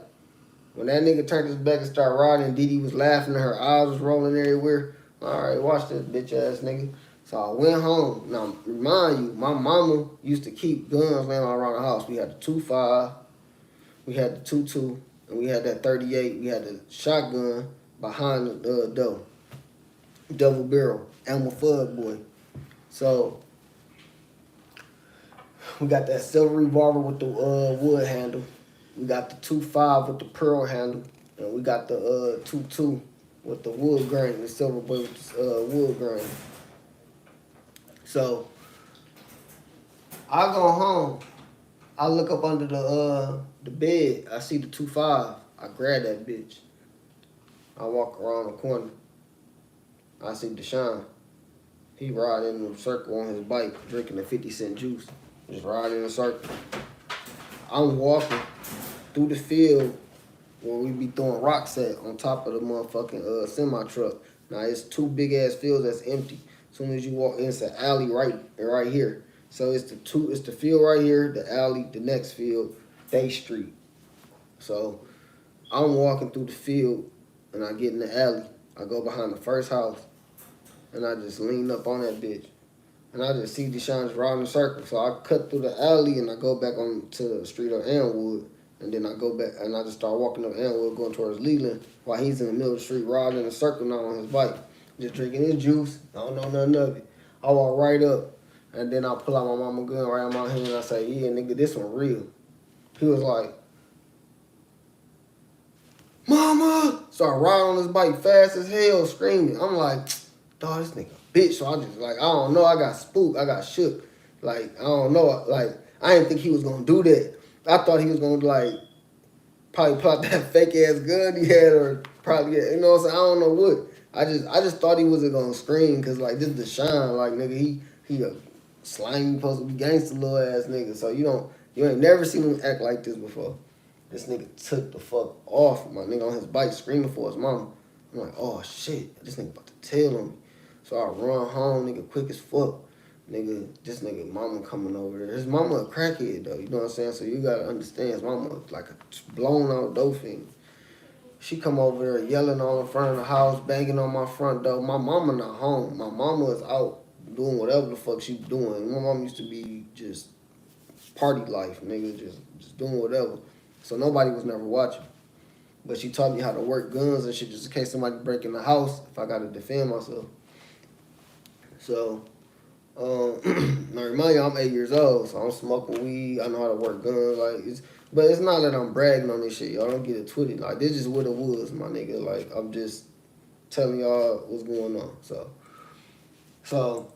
When that nigga turned his back and started riding, and Dee Dee was laughing and her eyes was rolling everywhere. All right, watch this bitch ass nigga. So I went home. Now, remind you, my mama used to keep guns laying all around the house. We had the 2.5. We had the 2-2, and we had that 38. We had the shotgun behind the door, double barrel, Elmer Fudd boy. So we got that silver revolver with the wood handle. We got the 2.5 with the pearl handle, and we got the 2.2 with the wood grain, the silver boy with the wood grain. So I go home. I look up under the bed. I see the 2.5. I grab that bitch. I walk around the corner. I see Deshaun. He riding in a circle on his bike, drinking a 50-cent juice. Just riding in a circle. I'm walking through the field where we be throwing rocks at on top of the motherfucking semi-truck. Now, it's two big-ass fields that's empty. As soon as you walk in, it's an alley right here. So it's the field right here, the alley, the next field, Day Street. So I'm walking through the field and I get in the alley. I go behind the first house and I just lean up on that bitch. And I just see Deshaun just riding in a circle. So I cut through the alley and I go back on to the street of Elmwood. And then I go back and I just start walking up Elmwood going towards Leland while he's in the middle of the street riding in a circle now on his bike. Just drinking his juice. I don't know nothing of it. I walk right up. And then I pull out my mama gun right in my hand and I say, yeah, nigga, this one real. He was like, Mama! Start riding on his bike fast as hell, screaming. I'm like, dawg, this nigga bitch. So I just like, I don't know, I got spooked, I got shook. Like, I don't know, like, I didn't think he was gonna do that. I thought he was gonna like, probably pull out that fake ass gun he had or probably, you know what I'm saying? I don't know what. I just thought he wasn't gonna scream cause like, this is Deshaun, like, nigga, he a slimy, supposed to be gangster little ass nigga. So you ain't never seen him act like this before. This nigga took the fuck off, my nigga, on his bike screaming for his mama. I'm like, oh shit, this nigga about to tell on me. So I run home, nigga, quick as fuck. Nigga, this nigga mama coming over there. His mama a crackhead though, you know what I'm saying? So you gotta understand his mama like a blown out dope fiend. She come over there yelling all in front of the house, banging on my front door. My mama not home. My mama is out doing whatever the fuck she doing. My mom used to be just party life, nigga, just doing whatever. So nobody was never watching. But she taught me how to work guns and shit just in case somebody break in the house if I gotta defend myself. So, now remind you, I'm 8 years old, so I'm smoking weed. I know how to work guns, but it's not that I'm bragging on this shit. Y'all don't get it twisted. Like, this is what it was, my nigga. Like, I'm just telling y'all what's going on. So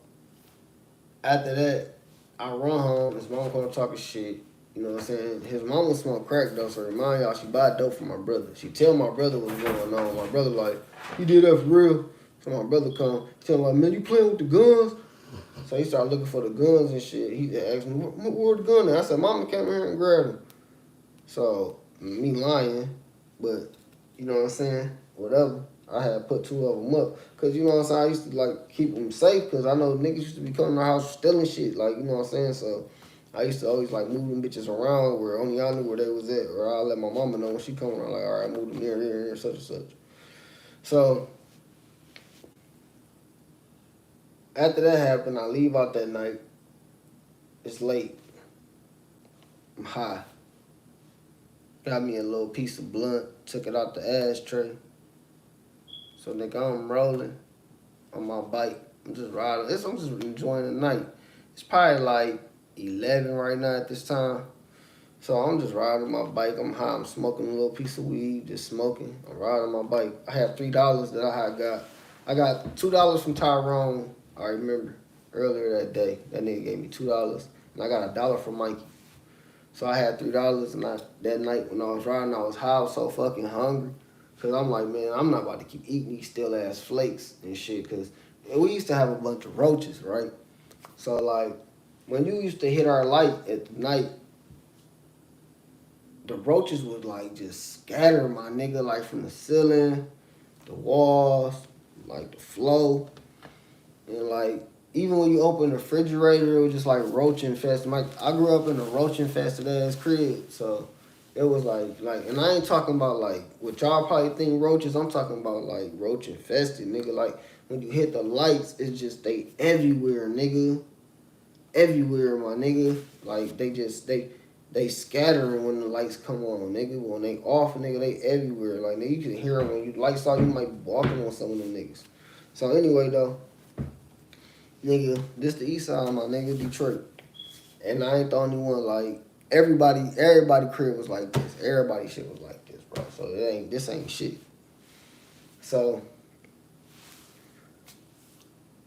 after that, I run home. His mom come talking shit. You know what I'm saying? His mama smoke crack though, so remind y'all, she buy dope for my brother. She tell my brother what's going on. My brother like, you did that for real? So my brother come, he tell him like, man, you playing with the guns? So he started looking for the guns and shit. He asked me, where the gun at? I said, mama came here and grabbed him. So, me lying, but, you know what I'm saying? Whatever. I had put 2 of them up. Because, you know what I'm saying? I used to, like, keep them safe because I know niggas used to be coming to our house stealing shit. Like, you know what I'm saying? So, I used to always, like, move them bitches around where only I knew where they was at. Or I'll let my mama know when she come around, like, all right, move them here, such and such. So, after that happened, I leave out that night. It's late. I'm high. Got me a little piece of blunt, took it out the ashtray. So nigga, I'm rolling on my bike. I'm just riding. I'm just enjoying the night. It's probably like 11 right now at this time. So I'm just riding my bike. I'm high. I'm smoking a little piece of weed, just smoking. I'm riding my bike. I have $3 that I had got. I got $2 from Tyrone. I remember earlier that day. That nigga gave me $2. And I got $1 from Mikey. So I had $3, and that night when I was riding, I was high, I was so fucking hungry. Because I'm like, man, I'm not about to keep eating these still-ass flakes and shit. Because we used to have a bunch of roaches, right? So, like, when you used to hit our light at night, the roaches would, like, just scatter, my nigga, like, from the ceiling, the walls, like, the floor. And, like, even when you open the refrigerator, it was just like roach infested. I grew up in a roach infested ass crib, so it was like, and I ain't talking about like what y'all probably think roaches. I'm talking about like roach infested, nigga. Like when you hit the lights, it's just they everywhere, nigga. Everywhere, my nigga. Like they they scattering when the lights come on, nigga. When they off, nigga, they everywhere. Like, nigga, you can hear them when you lights off. You might be walking on some of them niggas. So anyway, though, nigga, this the east side, my nigga, Detroit. And I ain't the only one. Like, everybody crib was like this. Everybody shit was like this, bro. So this ain't shit. So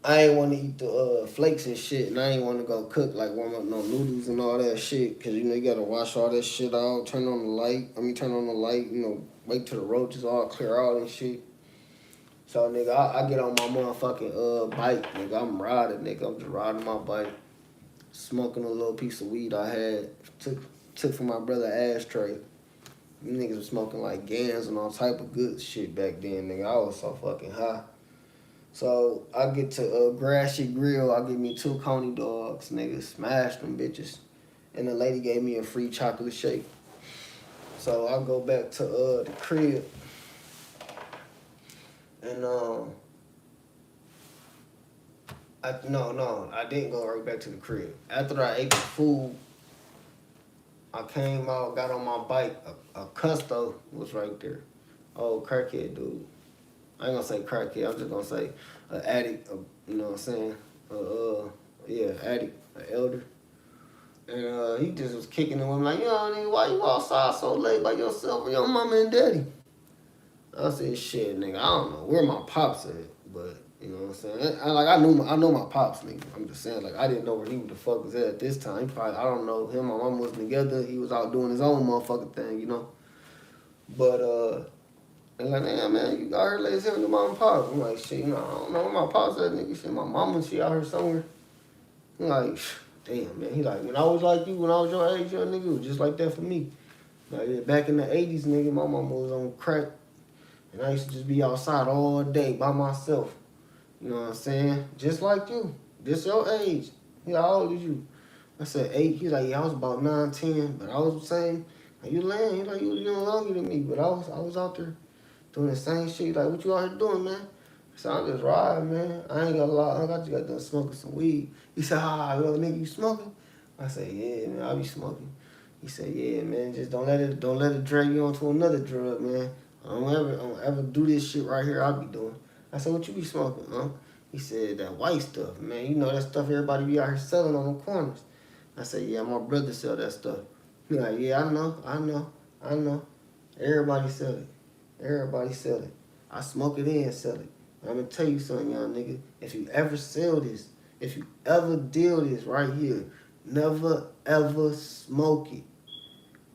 I ain't want to eat the flakes and shit, and I ain't want to go cook, like, warm up no noodles and all that shit, because, you know, you got to wash all that shit out, turn on the light, you know, wait till the roaches all clear out and shit. So, nigga, I get on my motherfucking bike, nigga. I'm riding, nigga. I'm just riding my bike, smoking a little piece of weed I had, took from my brother ashtray. You niggas was smoking, like, Gans and all type of good shit back then, nigga. I was so fucking high. So I get to Grassy Grill. I get me 2 Coney dogs, nigga. Smash them bitches. And the lady gave me a free chocolate shake. So I go back to the crib. And I didn't go right back to the crib. After I ate the food, I came out, got on my bike. A Custo was right there. Oh, crackhead dude. I ain't gonna say crackhead, I'm just gonna say an addict, you know what I'm saying? Addict, an elder. And he just was kicking him, like, yo, nigga, why you outside so late by yourself with your mama and daddy? I said, shit, nigga, I don't know where my pops at, but, you know what I'm saying? I know my pops, nigga. I'm just saying, like, I didn't know where he the fuck was at this time. He probably, I don't know, him and my mama wasn't together. He was out doing his own motherfucking thing, you know? But, and like, damn, man, you got her ladies here with the mom and pop. I'm like, shit, you know, I don't know where my pop's at, nigga. Shit, my mama, she out here somewhere. I'm like, damn, man. He like, when I was like you, when I was your age, young nigga, it was just like that for me. Like, yeah, back in the 80s, nigga, my mama was on crack. And I used to just be outside all day by myself. You know what I'm saying? Just like you. Just your age. He like, how old is you? I said 8. He's like, yeah, I was about 9, 10. But I was saying, like, you laying. He like, you was young longer than me. But I was out there doing the same shit. Like, what you out here doing, man? I said, I'm just riding, man. I ain't gonna lie. I just got done smoking some weed. He said, little nigga, you smoking? I said, yeah, man, I be smoking. He said, yeah, man, just don't let it drag you onto another drug, man. I don't ever do this shit right here I be doing. I said, what you be smoking, huh? He said, that white stuff, man. You know that stuff everybody be out here selling on the corners. I said, yeah, my brother sell that stuff. He like, yeah, I know. Everybody sell it. Everybody sell it. I smoke it and sell it. I'm gonna tell you something, young nigga. If you ever sell this, if you ever deal this right here, never ever smoke it.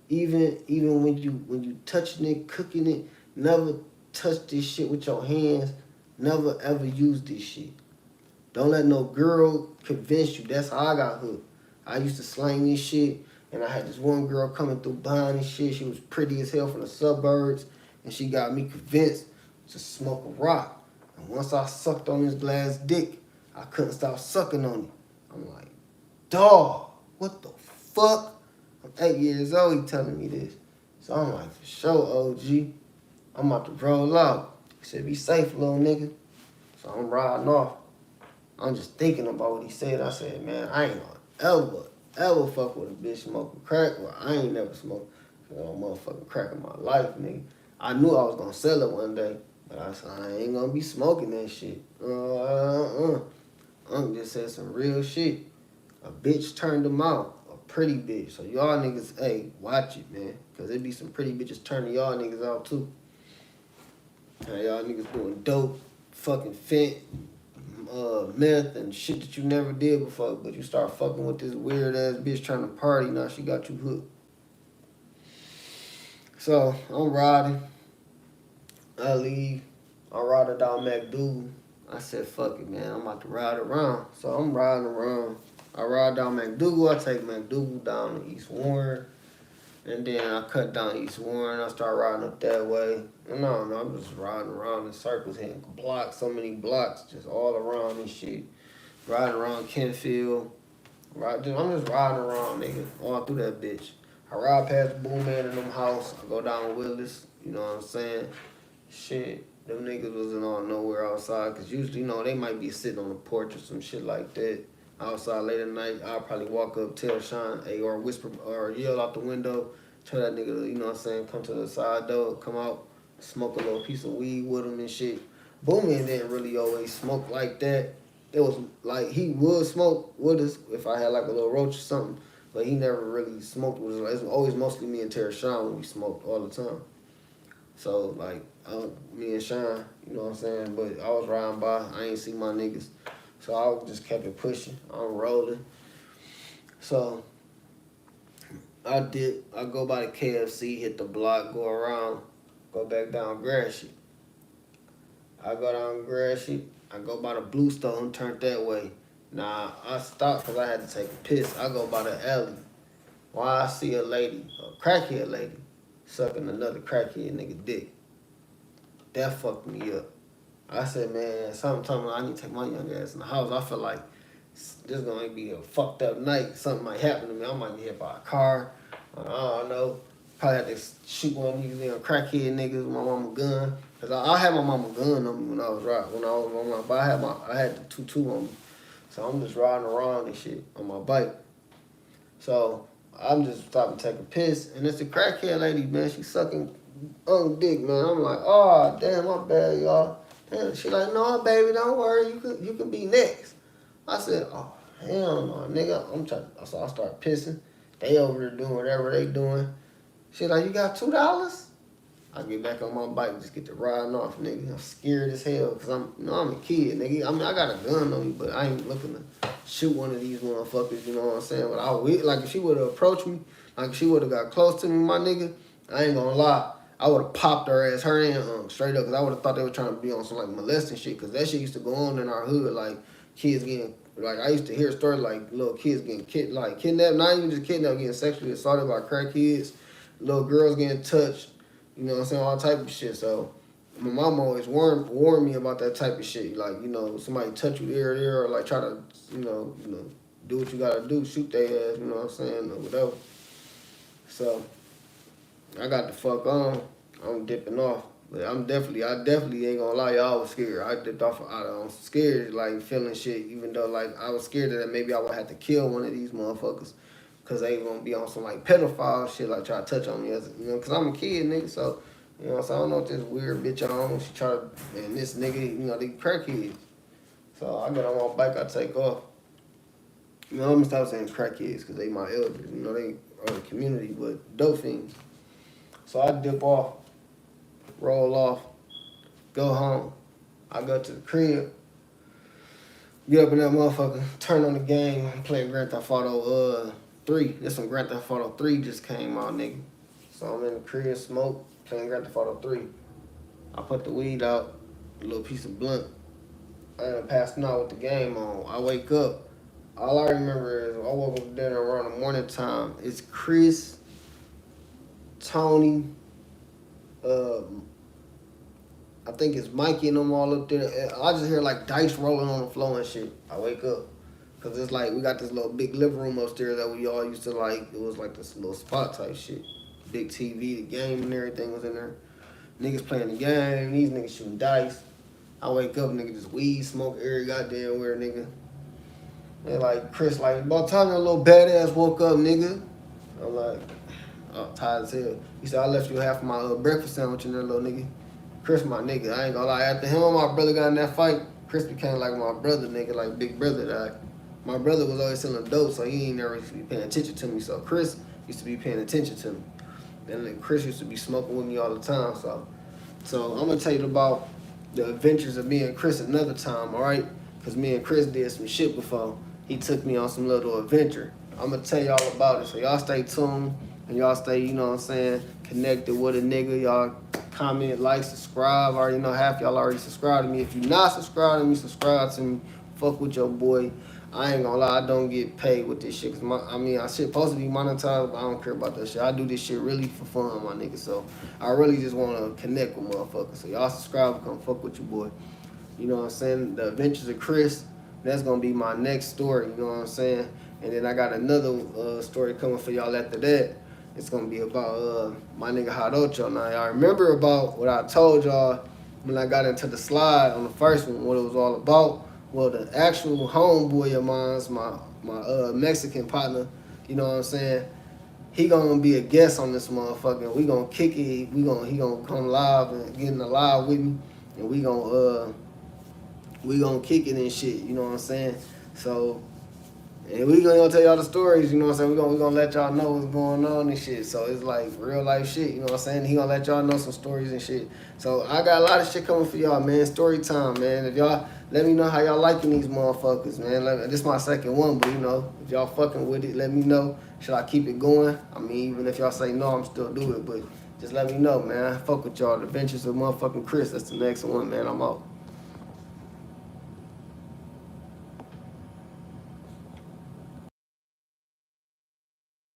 Even when you touching it, cooking it, never touch this shit with your hands. Never ever use this shit. Don't let no girl convince you. That's how I got hooked. I used to slang this shit, and I had this one girl coming through behind and shit. She was pretty as hell from the suburbs, and she got me convinced to smoke a rock. And once I sucked on this glass dick, I couldn't stop sucking on it. I'm like, dawg, what the fuck? I'm 8 years old, he telling me this. So I'm like, for sure, OG. I'm about to roll out. He said, be safe, little nigga. So I'm riding off. I'm just thinking about what he said. I said, man, I ain't gonna ever fuck with a bitch smoking crack. Well, I ain't never smoked no motherfucking crack in my life, nigga. I knew I was gonna sell it one day, but I said, I ain't gonna be smoking that shit. Just said some real shit. A bitch turned him out. A pretty bitch. So y'all niggas, hey, watch it, man. Because there be some pretty bitches turning y'all niggas out, too. Now, y'all niggas doing dope, fucking fent, meth, and shit that you never did before. But you start fucking with this weird-ass bitch trying to party. Now she got you hooked. So, I'm riding. I leave. I ride down McDougal. I said, fuck it, man. I'm about to ride around. So I'm riding around. I ride down McDougal. I take McDougal down to East Warren. And then I cut down East Warren. I start riding up that way. And I don't know. I'm just riding around in circles, hitting blocks, so many blocks, just all around and shit. Riding around Kentfield. I'm just riding around, nigga, all through that bitch. I ride past Boom Man in them house. I go down Willis. You know what I'm saying? Shit. Them niggas wasn't on nowhere outside, because usually, you know, they might be sitting on the porch or some shit like that. outside late at night, I'll probably walk up, tell Sean, hey, or whisper or yell out the window, tell that nigga, you know what I'm saying, come to the side door, come out, smoke a little piece of weed with him and shit. Booming didn't really always smoke like that. It was like he would smoke with us if I had like a little roach or something, but he never really smoked with us. It was always mostly me and Terry Sean when we smoked all the time. So like me and Sean, you know what I'm saying, but I was riding by, I ain't see my niggas. So I just kept it pushing. I'm rolling. So I go by the KFC, hit the block, go around, go back down Gratiot. I go down Gratiot, I go by the Blue Stone, turn that way. Nah, I stopped because I had to take a piss. I go by the alley. Why I see a lady, a crackhead lady, sucking another crackhead nigga dick. That fucked me up. I said, man, something told me I need to take my young ass in the house. I feel like this is going to be a fucked up night. Something might happen to me. I might get hit by a car. I don't know. Probably have to shoot one of these crackhead niggas with my mama gun. Cause I had my mama gun on me when I was on my bike. I had the 22 on me. So I'm just riding around and shit on my bike. So I'm just stopping to take a piss. And it's a crackhead lady, man. She sucking dick, man. I'm like, oh, damn, my bad, y'all. And she like, no, baby, don't worry, you can be next. I said, oh, hell no, nigga. So I start pissing. They over there doing whatever they doing. She like, you got $2? I get back on my bike and just get to riding off, nigga. I'm scared as hell because I'm a kid, nigga. I mean, I got a gun on me, but I ain't looking to shoot one of these motherfuckers, you know what I'm saying? But like, if she would have approached me, like if she would have got close to me, my nigga, I ain't gonna lie. I would have popped her ass, her and straight up, because I would have thought they were trying to be on some, like, molesting shit, because that shit used to go on in our hood, like, kids getting, like, I used to hear stories, like, little kids getting kidnapped, not even just kidnapped, getting sexually assaulted by crack kids, little girls getting touched, you know what I'm saying, all type of shit, so my mom always warned me about that type of shit, like, you know, somebody touch you there, or, like, try to, you know, do what you gotta do, shoot their ass, you know what I'm saying, or whatever, so I got the fuck on. I'm dipping off. But I definitely ain't gonna lie, y'all, I was scared. I dipped off. I was scared, like, feeling shit, even though, like, I was scared that maybe I would have to kill one of these motherfuckers because they gonna be on some, like, pedophile shit, like, try to touch on me, as you know, because I'm a kid, nigga, so, you know, so I don't know what this weird bitch on. She try to, and this nigga, you know, they crackheads. So I get on my bike, I take off. You know, I'm gonna stop saying crackheads because they my elders, you know, they are the community, but dope fiends. So I dip off, roll off, go home. I go to the crib, get up in that motherfucker, turn on the game, play Grand Theft Auto 3. There's some Grand Theft Auto 3 just came out, nigga. So I'm in the crib, smoke, playing Grand Theft Auto 3. I put the weed out, a little piece of blunt. I end up passing out with the game on. I wake up. All I remember is I woke up dinner around the morning time. It's Chris, Tony, I think it's Mikey and them all up there. I just hear like dice rolling on the floor and shit. I wake up. Cause it's like we got this little big living room upstairs that we all used to like. It was like this little spot type shit. Big TV, the game and everything was in there. Niggas playing the game, these niggas shooting dice. I wake up, nigga, just weed, smoke every goddamn where, nigga. And like Chris, like, about time your little badass woke up, nigga. I'm like, oh, tired as hell. He said, I left you half of my breakfast sandwich in there, little nigga. Chris, my nigga, I ain't gonna lie. After him and my brother got in that fight, Chris became like my brother, nigga, like big brother. Like, my brother was always selling dope, so he ain't never used to be paying attention to me. So Chris used to be paying attention to me. And then Chris used to be smoking with me all the time. So I'm gonna tell you about the adventures of me and Chris another time, all right? Because me and Chris did some shit before. He took me on some little adventure. I'm gonna tell y'all about it. So y'all stay tuned and y'all stay, you know what I'm saying, connected with a nigga. Y'all comment, like, subscribe. I already know half y'all already subscribed to me. If you not subscribed to me, subscribe to me. Fuck with your boy. I ain't gonna lie, I don't get paid with this shit. Cause I shit supposed to be monetized, but I don't care about that shit. I do this shit really for fun, my nigga. So I really just wanna connect with motherfuckers. So y'all subscribe, come fuck with your boy. You know what I'm saying? The Adventures of Chris, that's gonna be my next story, you know what I'm saying? And then I got another story coming for y'all after that. It's gonna be about my nigga Hot Ocho. Now y'all remember about what I told y'all when I got into the slide on the first one, what it was all about. well, the actual homeboy of mine's my Mexican partner. You know what I'm saying? He gonna be a guest on this motherfucker. We gonna kick it. He gonna come live and get in the live with me, and we gonna kick it and shit. You know what I'm saying? So, and we gonna tell y'all the stories. You know what I'm saying? We gonna let y'all know what's going on and shit. So it's like real life shit. You know what I'm saying? He gonna let y'all know some stories and shit. So I got a lot of shit coming for y'all, man. Story time, man. If y'all let me know how y'all liking these motherfuckers, man. This my second one, but you know, if y'all fucking with it, let me know. Should I keep it going? I mean, even if y'all say no, I'm still do it. But just let me know, man. Fuck with y'all. The Adventures of motherfucking Chris. That's the next one, man. I'm out.